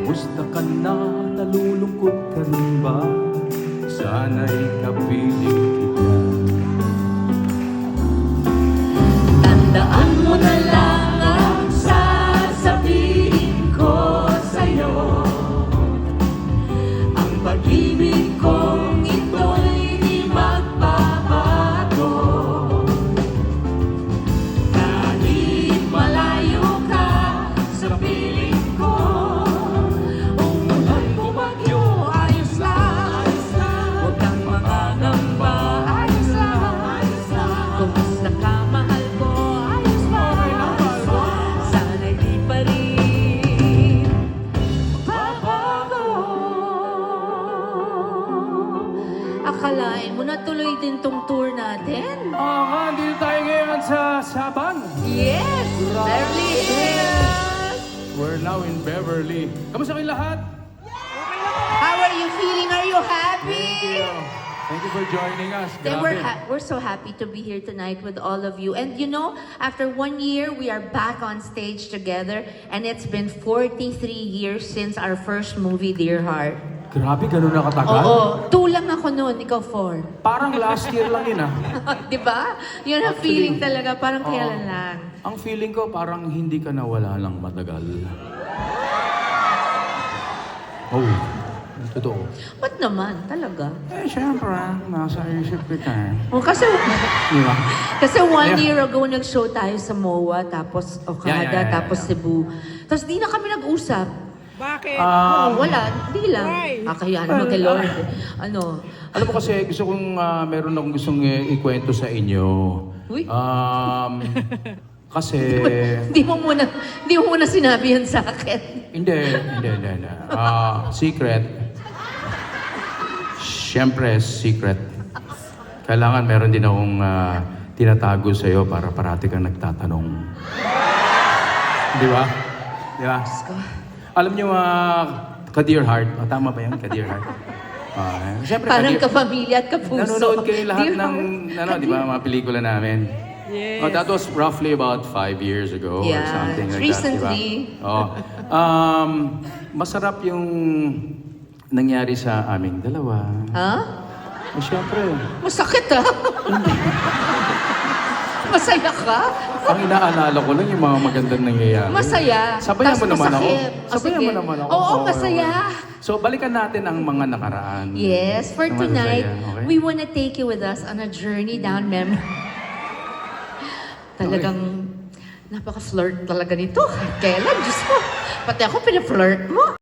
Kumusta ka na? Nalulungkot ka rin ba? Sana'y kapiling kita. Tandaan mo na lang ang sasabihin ko sa'yo. Ang pag-ibig kong ito'y di magbabago. Kahit malayo ka sa piling ko, umulan o bagyo, ayos lang. Huwag kang mangangamba, ayos lang. Kumusta ka, mahal ko, ayos lang. Sana'y di pa rin magbabago. Akalain mo na tuloy din tong tour natin? Andito tayo ngayon sa Sabang. Yes! Beverly Hills! We're now in Beverly. Kamusta kayong lahat? How are you feeling? Are you happy? Thank you. Thank you for joining us. Then Grabe. we're so happy to be here tonight with all of you. And you know, after 1 year, we are back on stage together. And it's been 43 years since our first movie, Dear Heart. Grabe, ganun na katagal? Oo, 2 lang ako noon, ikaw 4. Parang last year lang yun Di ba? Yun ang Actually, feeling talaga, parang oo. kailan lang. Ang feeling ko parang hindi ka nawala lang matagal. Oh, totoo. Ba't naman, talaga? Siyempre, nasa isip kita. Oh, kasi, Di ba? kasi 1 Yeah. year ago, nag-show tayo sa MOA, tapos Okada, Yeah. tapos Cebu. Tapos di na kami nag-usap. Bakit? Wala, hindi lang. Why? Kaya naman kay Lord. Ano? Alam mo kasi, gusto kong, meron akong gustong ikwento sa inyo. Uy. Kasi, Hindi mo muna sinabi yan sa akin. hindi. Secret. Siyempre, secret. Kailangan meron din akong tinatago sa'yo para parati kang nagtatanong. Di ba? Di ba? Alam niyo, ka-Dear Heart. Tama ba yan? Ka-Dear Heart. Siyempre, Parang ka-Dear- kapamilya at kapuso. Nanonood kayo lahat Dear ng, Heart. di ba, mga pelikula namin. Yes. That was roughly about 5 years ago or Yeah, something like recently. that, di ba? Masarap yung nangyari sa aming dalawa. Ha? Siyempre, Masakit ah. Masaya ka? ang inaalala ko lang yung mga magandang nangyayari. Masaya. Sabayan Tas mo naman ako. masakit. Sabayan sige. mo naman ako. Oo, masaya. So, balikan natin ang mga nakaraan. Yes, for Ang tonight, masaya, okay? we wanna take you with us on a journey down memory. Talagang napaka-flirt talaga nito. Kailan? Diyos ko. Pati ako pina-flirt mo.